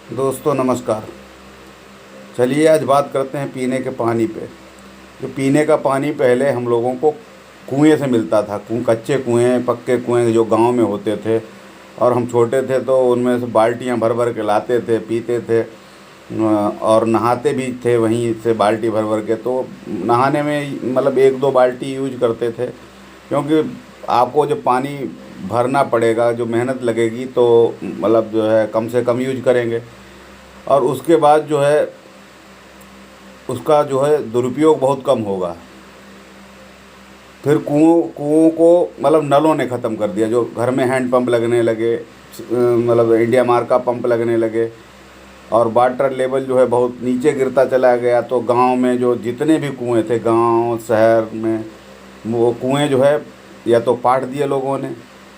दोस्तों नमस्कार। चलिए आज बात करते हैं पीने के पानी पे। जो पीने का पानी पहले हम लोगों को कुएं से मिलता था। कच्चे कुएं, पक्के कुएं जो गांव में होते थे, और हम छोटे थे तो उनमें से बाल्टियां भर भर के लाते थे, पीते थे। और नहाते भी थे वहीं से बाल्टी भर भर के। तो नहाने में मतलब एक दो बाल्टी यूज करते थे, क्योंकि आपको जब पानी भरना पड़ेगा, जो मेहनत लगेगी, तो मतलब जो है कम से कम यूज करेंगे। और उसके बाद जो है उसका जो है दुरुपयोग बहुत कम होगा। फिर कुओं कुओं को मतलब नलों ने ख़त्म कर दिया। जो घर में हैंड पंप लगने लगे, मतलब इंडिया मार्क का पंप लगने लगे, और वाटर लेवल जो है बहुत नीचे गिरता चला गया। तो गांव में जो जितने भी कुएं थे, गांव शहर में, वो कुएं जो है या तो पाट दिए लोगों ने,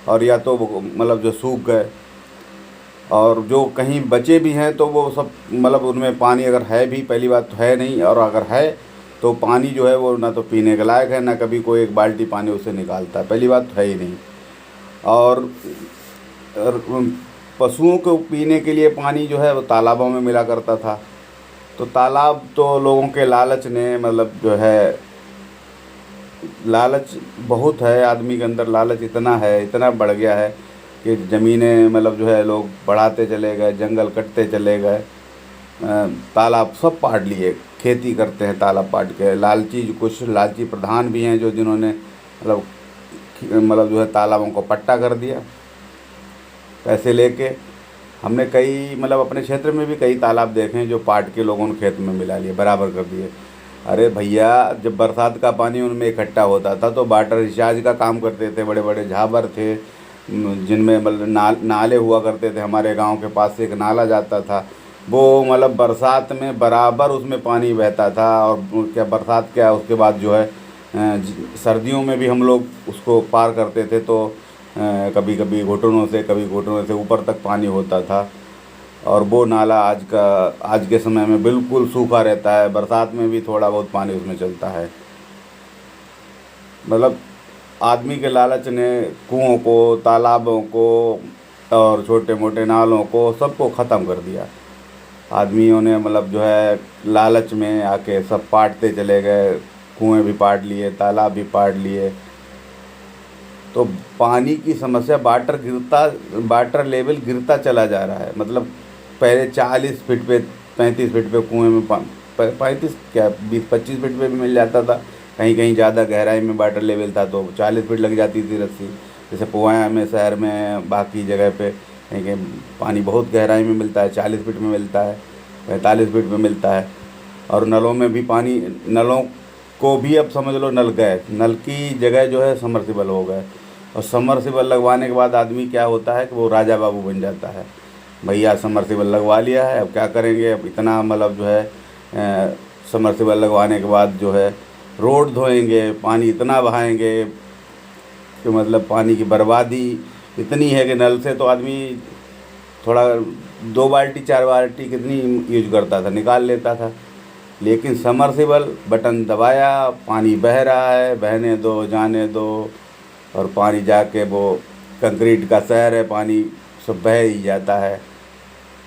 और या तो मतलब जो सूख गए। और जो कहीं बचे भी हैं तो वो सब मतलब उनमें पानी अगर है भी, पहली बात तो है नहीं, और अगर है तो पानी जो है वो ना तो पीने के लायक है, ना कभी कोई एक बाल्टी पानी उससे निकालता है। पहली बात तो है ही नहीं। और और पशुओं को पीने के लिए पानी जो है वो तालाबों में मिला करता था। तो तालाब तो लोगों के लालच ने मतलब जो है, लालच बहुत है आदमी के अंदर। लालच इतना है, इतना बढ़ गया है कि ज़मीनें मतलब जो है लोग बढ़ाते चले गए, जंगल कटते चले गए, तालाब सब पाट लिए, खेती करते हैं तालाब पाट के। लालची, कुछ लालची प्रधान भी हैं जो जिन्होंने मतलब जो है तालाबों को पट्टा कर दिया पैसे लेके। हमने कई मतलब अपने क्षेत्र में भी कई तालाब देखे हैं जो पाट के लोगों ने खेत में मिला लिए, बराबर कर दिए। अरे भैया, जब बरसात का पानी उनमें इकट्ठा होता था तो वाटर रिचार्ज का काम करते थे। बड़े बड़े झाबर थे जिनमें मतलब नाले हुआ करते थे। हमारे गांव के पास से एक नाला जाता था, वो मतलब बरसात में बराबर उसमें पानी बहता था। और क्या बरसात, क्या उसके बाद जो है सर्दियों में भी हम लोग उसको पार करते थे। तो कभी कभी घुटनों से, कभी घुटनों से ऊपर तक पानी होता था। और वो नाला आज के समय में बिल्कुल सूखा रहता है। बरसात में भी थोड़ा बहुत पानी उसमें चलता है। मतलब आदमी के लालच ने कुओं को, तालाबों को और छोटे मोटे नालों को सबको ख़त्म कर दिया। आदमियों ने मतलब जो है लालच में आके सब पाटते चले गए। कुएं भी पाट लिए, तालाब भी पाट लिए। तो पानी की समस्या, वाटर लेवल गिरता चला जा रहा है। मतलब पहले 40 फीट पे, 35 फीट पे कुएं में 35 क्या 20-25 फीट पे भी मिल जाता था। कहीं कहीं ज़्यादा गहराई में वाटर लेवल था तो 40 फीट लग जाती थी रस्सी। जैसे पुआया में, शहर में, बाकी जगह पे कहीं कहीं पानी बहुत गहराई में मिलता है, 40 फीट में मिलता है, 45 फीट में मिलता है। और नलों में भी पानी, नलों को भी अब समझ लो नल गए, नल की जगह जो है समरसिबल हो गए। और समरसिबल लगवाने के बाद आदमी क्या होता है कि वो राजा बाबू बन जाता है। भैया समरसिबल लगवा लिया है, अब क्या करेंगे, अब इतना मतलब जो है समरसिबल लगवाने के बाद जो है रोड धोएंगे, पानी इतना बहाएंगे कि मतलब पानी की बर्बादी इतनी है कि नल से तो आदमी थोड़ा 2 बाल्टी 4 बाल्टी कितनी यूज करता था, निकाल लेता था। लेकिन समरसिबल बटन दबाया, पानी बह रहा है, बहने दो, जाने दो। और पानी जाके वो कंक्रीट का शहर है, पानी सब बह ही जाता है।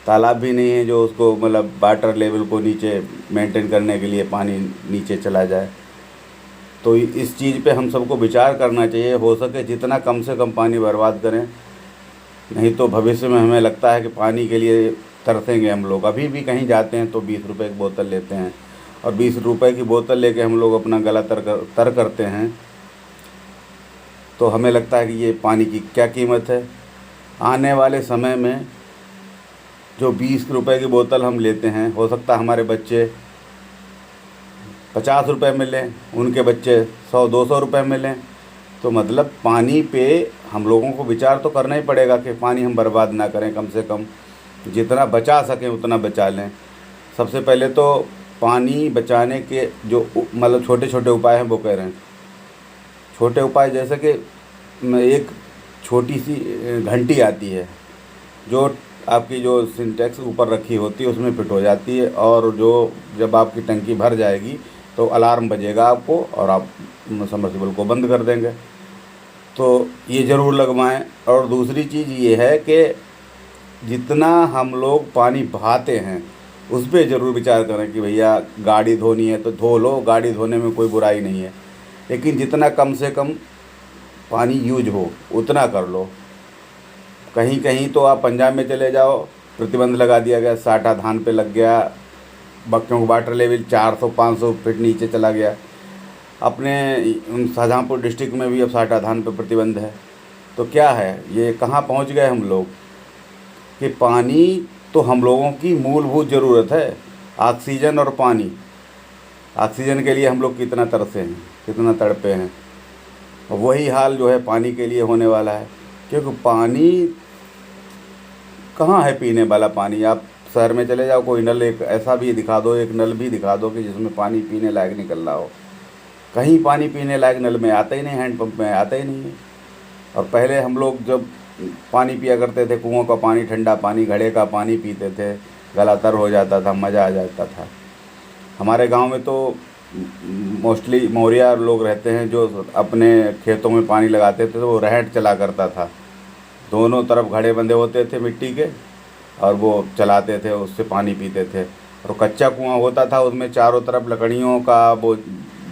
तालाब भी नहीं है जो उसको मतलब वाटर लेवल को नीचे मेंटेन करने के लिए पानी नीचे चला जाए। तो इस चीज़ पे हम सबको विचार करना चाहिए। हो सके जितना कम से कम पानी बर्बाद करें, नहीं तो भविष्य में हमें लगता है कि पानी के लिए तरसेंगे हम लोग। अभी भी कहीं जाते हैं तो 20 रुपए की बोतल लेते हैं, और 20 रुपए की बोतल लेके हम लोग अपना गला तर करते हैं। तो हमें लगता है कि ये पानी की क्या कीमत है। आने वाले समय में जो 20 रुपए की बोतल हम लेते हैं, हो सकता है हमारे बच्चे 50 रुपए में लें, उनके बच्चे 100-200 रुपए में लें। तो मतलब पानी पे हम लोगों को विचार तो करना ही पड़ेगा कि पानी हम बर्बाद ना करें। कम से कम जितना बचा सकें उतना बचा लें। सबसे पहले तो पानी बचाने के जो मतलब छोटे छोटे उपाय हैं वो कह रहे हैं। छोटे उपाय जैसे कि एक छोटी सी घंटी आती है, जो आपकी जो सिंटेक्स ऊपर रखी होती है उसमें फिट हो जाती है। और जो जब आपकी टंकी भर जाएगी तो अलार्म बजेगा आपको, और आप समरसिबल को बंद कर देंगे। तो ये ज़रूर लगवाएं। और दूसरी चीज़ ये है कि जितना हम लोग पानी बहाते हैं उस पर ज़रूर विचार करें कि भैया गाड़ी धोनी है तो धो लो, गाड़ी धोने में कोई बुराई नहीं है, लेकिन जितना कम से कम पानी यूज हो उतना कर लो। कहीं कहीं तो आप पंजाब में चले जाओ, प्रतिबंध लगा दिया गया, साटा धान पे लग गया, बच्चों का वाटर लेवल 400-500 फीट नीचे चला गया। अपने शाहजहाँपुर डिस्ट्रिक्ट में भी अब साटा धान पे प्रतिबंध है। तो क्या है, ये कहाँ पहुँच गए हम लोग कि पानी तो हम लोगों की मूलभूत ज़रूरत है, ऑक्सीजन और पानी। ऑक्सीजन के लिए हम लोग कितना तरसे हैं, कितना तड़पे हैं, और वही हाल जो है पानी के लिए होने वाला है। क्योंकि पानी कहाँ है पीने वाला पानी? आप शहर में चले जाओ, कोई नल एक ऐसा भी दिखा दो, एक नल भी दिखा दो कि जिसमें पानी पीने लायक निकल रहा हो। कहीं पानी पीने लायक नल में आता ही नहीं, हैंडपम्प में आता ही नहीं है। और पहले हम लोग जब पानी पिया करते थे, कुओं का पानी, ठंडा पानी, घड़े का पानी पीते थे, गला तर हो जाता था, मज़ा आ जाता था। हमारे गांव में तो मोस्टली मौर्या लोग रहते हैं जो अपने खेतों में पानी लगाते थे, तो वो रहट चला करता था। दोनों तरफ घड़े बंधे होते थे मिट्टी के, और वो चलाते थे, उससे पानी पीते थे। और कच्चा कुआं होता था, उसमें चारों तरफ लकड़ियों का वो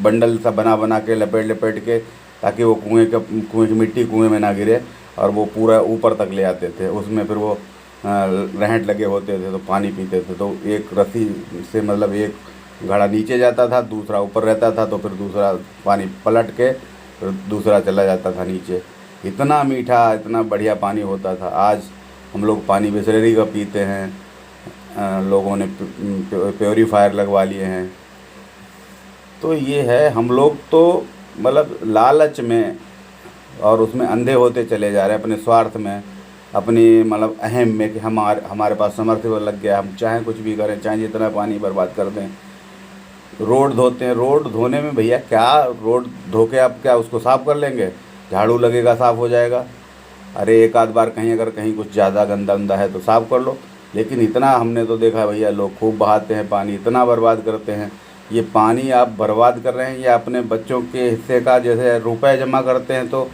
बंडल सा बना बना के लपेट लपेट के, ताकि वो कुएं की मिट्टी कुएं में ना गिरे, और वो पूरा ऊपर तक ले आते थे। उसमें फिर वो रहट लगे होते थे, तो पानी पीते थे। तो एक रस्सी से मतलब एक घड़ा नीचे जाता था, दूसरा ऊपर रहता था, तो फिर दूसरा पानी पलट के फिर दूसरा चला जाता था नीचे। इतना मीठा, इतना बढ़िया पानी होता था। आज हम लोग पानी बिसलेरी का पीते हैं, लोगों ने प्योरीफायर लगवा लिए हैं। तो ये है, हम लोग तो मतलब लालच में और उसमें अंधे होते चले जा रहे हैं, अपने स्वार्थ में, अपनी मतलब अहम में, कि हमारे पास समर्थिबल लग गया, हम चाहें कुछ भी करें, चाहे जितना पानी बर्बाद कर दें। रोड धोते हैं, रोड धोने में भैया क्या, रोड धो के आप क्या उसको साफ़ कर लेंगे? झाड़ू लगेगा, साफ़ हो जाएगा। अरे एक आध बार कहीं अगर कहीं कुछ ज़्यादा गंदा उंदा है तो साफ़ कर लो, लेकिन इतना हमने तो देखा भैया, लोग खूब बहाते हैं पानी, इतना बर्बाद करते हैं। ये पानी आप बर्बाद कर रहे हैं, या अपने बच्चों के हिस्से का, जैसे रुपए जमा करते हैं तो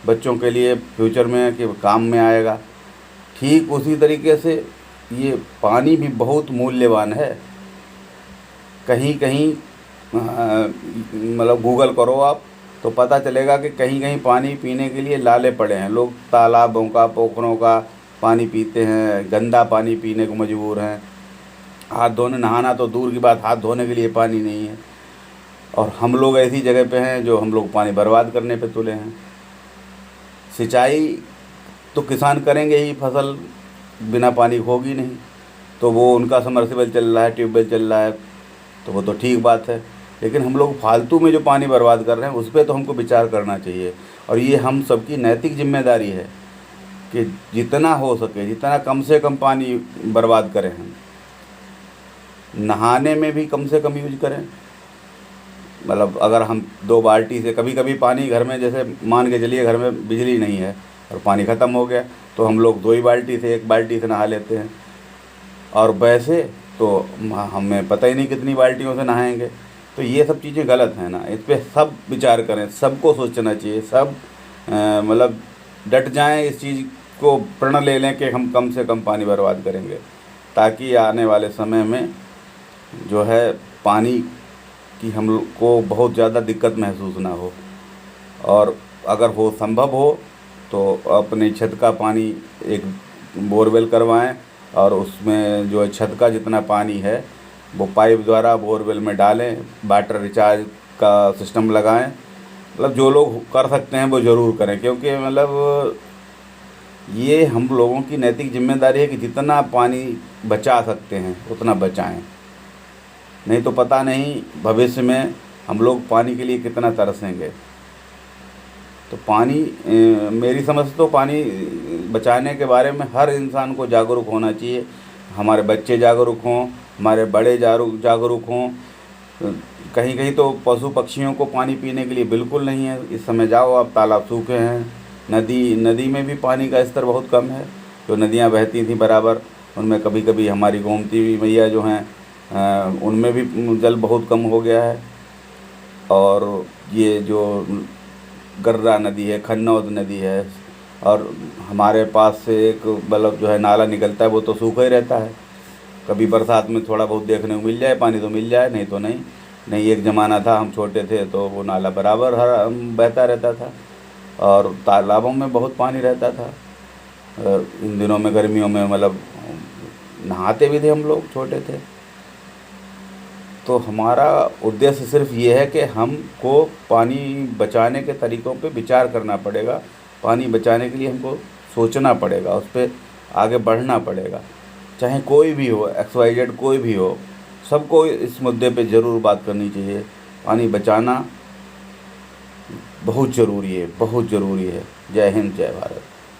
बच्चों के लिए फ्यूचर में कि काम में आएगा, ठीक उसी तरीके से ये पानी भी बहुत मूल्यवान है। कहीं कहीं मतलब गूगल करो आप, तो पता चलेगा कि कहीं कहीं पानी पीने के लिए लाले पड़े हैं। लोग तालाबों का, पोखरों का पानी पीते हैं, गंदा पानी पीने को मजबूर हैं। हाथ धोने, नहाना तो दूर की बात, हाथ धोने के लिए पानी नहीं है। और हम लोग ऐसी जगह पे हैं जो हम लोग पानी बर्बाद करने पे तुले हैं। सिंचाई तो किसान करेंगे ही, फसल बिना पानी होगी नहीं, तो वो उनका समरसेबल चल रहा है, ट्यूबवेल चल रहा है, तो वो तो ठीक बात है। लेकिन हम लोग फालतू में जो पानी बर्बाद कर रहे हैं उस पर तो हमको विचार करना चाहिए। और ये हम सबकी नैतिक जिम्मेदारी है कि जितना हो सके, जितना कम से कम पानी बर्बाद करें। हम नहाने में भी कम से कम यूज करें। मतलब अगर हम 2 बाल्टी से, कभी कभी पानी घर में, जैसे मान के चलिए घर में बिजली नहीं है और पानी ख़त्म हो गया, तो हम लोग 2 ही बाल्टी से, 1 बाल्टी से नहा लेते हैं। और वैसे तो हमें पता ही नहीं कितनी बाल्टियों से नहाएंगे। तो ये सब चीज़ें गलत हैं ना, इस पर सब विचार करें, सबको सोचना चाहिए। सब मतलब डट जाएं, इस चीज़ को प्रण ले लें कि हम कम से कम पानी बर्बाद करेंगे, ताकि आने वाले समय में जो है पानी की हम लोग को बहुत ज़्यादा दिक्कत महसूस ना हो। और अगर हो संभव हो तो अपने छत का पानी एक बोरवेल करवाएं, और उसमें जो छत का जितना पानी है वो पाइप द्वारा बोरवेल में डालें, वाटर रिचार्ज का सिस्टम लगाएं। मतलब जो लोग कर सकते हैं वो ज़रूर करें, क्योंकि मतलब ये हम लोगों की नैतिक जिम्मेदारी है कि जितना पानी बचा सकते हैं उतना बचाएं। नहीं तो पता नहीं भविष्य में हम लोग पानी के लिए कितना तरसेंगे। तो पानी, मेरी समझ तो पानी बचाने के बारे में हर इंसान को जागरूक होना चाहिए। हमारे बच्चे जागरूक हों, हमारे बड़े जागरूक हों। कहीं कहीं तो पशु पक्षियों को पानी पीने के लिए बिल्कुल नहीं है। इस समय जाओ आप, तालाब सूखे हैं, नदी में भी पानी का स्तर बहुत कम है। जो नदियाँ बहती थी बराबर, उनमें कभी कभी हमारी गोमती मैया जो हैं उनमें भी जल बहुत कम हो गया है। और ये जो गर्रा नदी है, खन्नौद नदी है, और हमारे पास से एक मतलब जो है नाला निकलता है, वो तो सूखा ही रहता है। कभी बरसात में थोड़ा बहुत देखने को मिल जाए पानी तो मिल जाए, नहीं तो नहीं। नहीं, एक ज़माना था हम छोटे थे तो वो नाला बराबर हर बहता रहता था और तालाबों में बहुत पानी रहता था। इन दिनों में गर्मियों में मतलब नहाते भी थे हम लोग, छोटे थे। तो हमारा उद्देश्य सिर्फ ये है कि हमको पानी बचाने के तरीक़ों पे विचार करना पड़ेगा। पानी बचाने के लिए हमको सोचना पड़ेगा, उस पे आगे बढ़ना पड़ेगा। चाहे कोई भी हो, एक्स वाई जेड कोई भी हो, सबको इस मुद्दे पे ज़रूर बात करनी चाहिए। पानी बचाना बहुत ज़रूरी है, बहुत ज़रूरी है। जय हिंद, जय भारत।